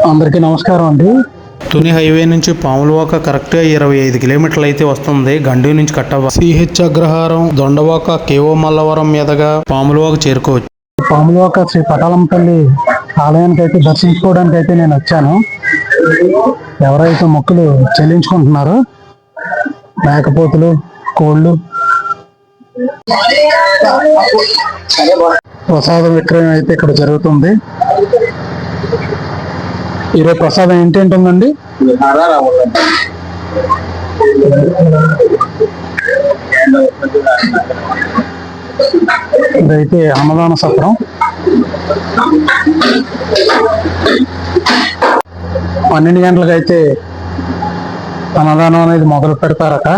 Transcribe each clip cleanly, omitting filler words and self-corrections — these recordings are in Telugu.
అందరికీ నమస్కారం అండి. తుని హైవే నుంచి పాములవాక కరెక్ట్గా 25 కిలోమీటర్లు అయితే వస్తుంది. గండి నుంచి కట్టవ సిహెచ్ అగ్రహారం దొండవాక కేవో మల్లవరం మీదుగా పాములవాక చేరుకోవచ్చు. పాములవాక శ్రీ పటాలమ్మ తల్లి ఆలయానికి అయితే దర్శించుకోవడానికి అయితే నేను వచ్చాను. ఎవరైతే మొక్కులు చెల్లించుకుంటున్నారో మేకపోతులు, కోళ్ళు, ప్రసాదం విక్రయం అయితే ఇక్కడ జరుగుతుంది. ఈరోజు ప్రసాదం ఏంటేంటి ఉందండి? ఇదైతే అన్నదాన సత్రం. 12 గంటలకైతే అన్నదానం అనేది మొదలు పెడతారట.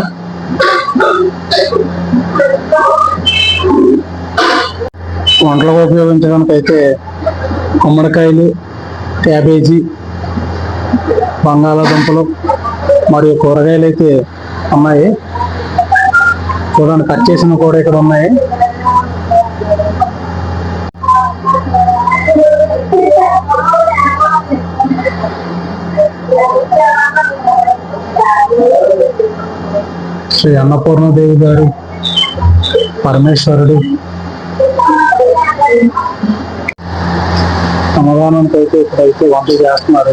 వంటలకు ఉపయోగించడానికి అయితే గుమ్మడికాయలు, క్యాబేజీ, బంగాళాదుంపలు మరియు కూరగాయలు అయితే ఉన్నాయి. చూడండి, కట్ చేసిన కూడా ఇక్కడ ఉన్నాయి. శ్రీ అన్నపూర్ణదేవి గారు, పరమేశ్వరుడు అన్నదానంతో అయితే ఇక్కడైతే వంట చేస్తున్నారు.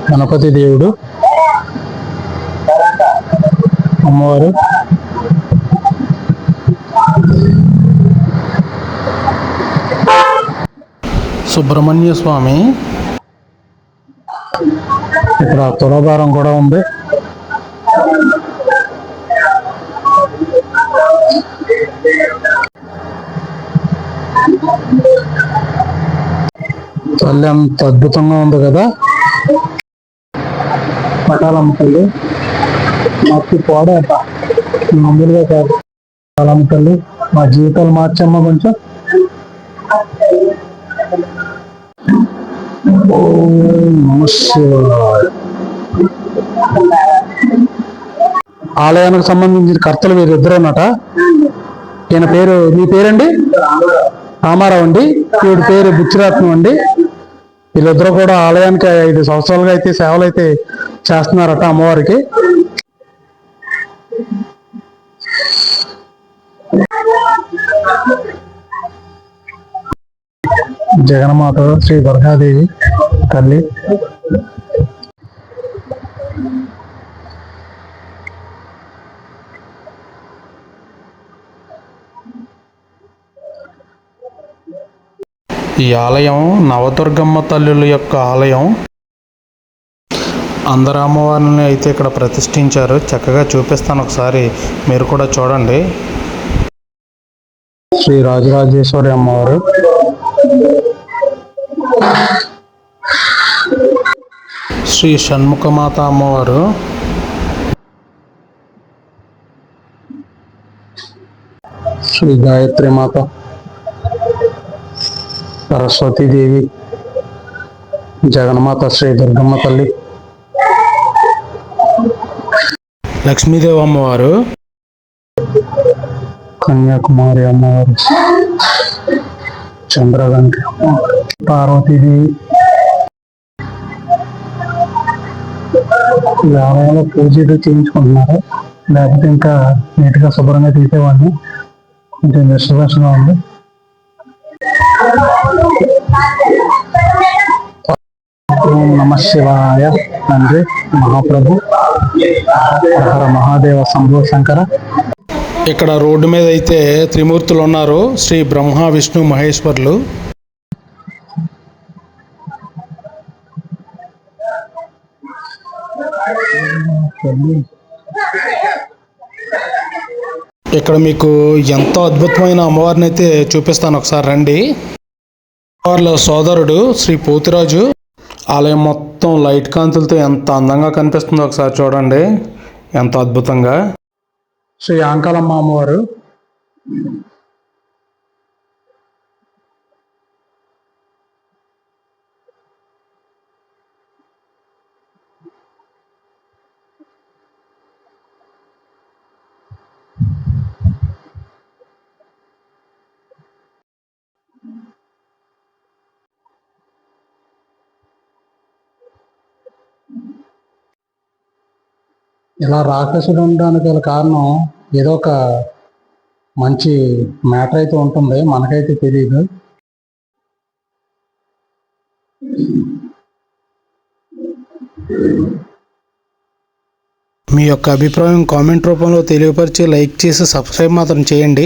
గణపతి దేవుడు, అమ్మవారు, సుబ్రహ్మణ్య స్వామి, ఇక్కడ తులాభారం కూడా ఉంది. తల్లి అంత అద్భుతంగా ఉంది కదా. పటాలమ్మ తల్లి మాకు పోడేట మామూలుగా కాదు. పటాలమ్మ తల్లి మా జీవితాలు మార్చమ్మ కొంచెం. ఆలయానికి సంబంధించిన కర్తలు వీరిద్దరు ఉన్నట. ఈయన పేరు, మీ పేరండి? రామారావు అండి. ఈవిడ పేరు బుచ్చిరత్నం అండి. వీళ్ళిద్దరూ కూడా ఆలయానికి 5 సంవత్సరాలుగా అయితే సేవలు అయితే చేస్తున్నారట అమ్మవారికి. జగన్మాత శ్రీ దుర్గాదేవి తల్లి. ఈ ఆలయం నవదుర్గమ్మ తల్లుల యొక్క ఆలయం. అందరు అమ్మవారిని అయితే ఇక్కడ ప్రతిష్ఠించారు. చక్కగా చూపిస్తాను, ఒకసారి మీరు కూడా చూడండి. శ్రీ రాజరాజేశ్వరి అమ్మవారు, శ్రీ షణ్ముఖమాత అమ్మవారు, శ్రీ గాయత్రి మాత, సరస్వతీదేవి, జగన్మాత శ్రీ దుర్గమ్మ తల్లి, లక్ష్మీదేవి అమ్మవారు, కన్యాకుమారి అమ్మవారు, చంద్రగంటి అమ్మవారు, పార్వతీదేవి. ఈ ఆలయంలో పూజలు చేయించుకుంటున్నారు. లేకపోతే ఇంకా నీట్గా శుభ్రంగా తీసేవాడిని. కొంచెం డిస్టర్బెన్స్గా ఉంది. ఓం నమ శివాయ. తండ్రి మహాప్రభు, హర మహాదేవ, శంభో శంకర. ఇక్కడ రోడ్డు మీద అయితే త్రిమూర్తులు ఉన్నారు. శ్రీ బ్రహ్మ, విష్ణు, మహేశ్వరులు. ఇక్కడ మీకు ఎంతో అద్భుతమైన అమ్మవారిని అయితే చూపిస్తాను, ఒకసారి రండి. అమ్మవార్ల సోదరుడు శ్రీ పోతిరాజు. ఆలయం మొత్తం లైట్ కాంతులతో ఎంత అందంగా కనిపిస్తుందో ఒకసారి చూడండి, ఎంతో అద్భుతంగా. శ్రీ ఆంకాలమ్మ అమ్మవారు, ఇలా రాక్షసుడు ఉండడానికి గల కారణం ఏదో ఒక మంచి మ్యాటర్ అయితే ఉంటుంది, మనకైతే తెలియదు. మీ యొక్క అభిప్రాయం కామెంట్ రూపంలో తెలియపరిచి లైక్ చేసి సబ్స్క్రైబ్ మాత్రం చేయండి.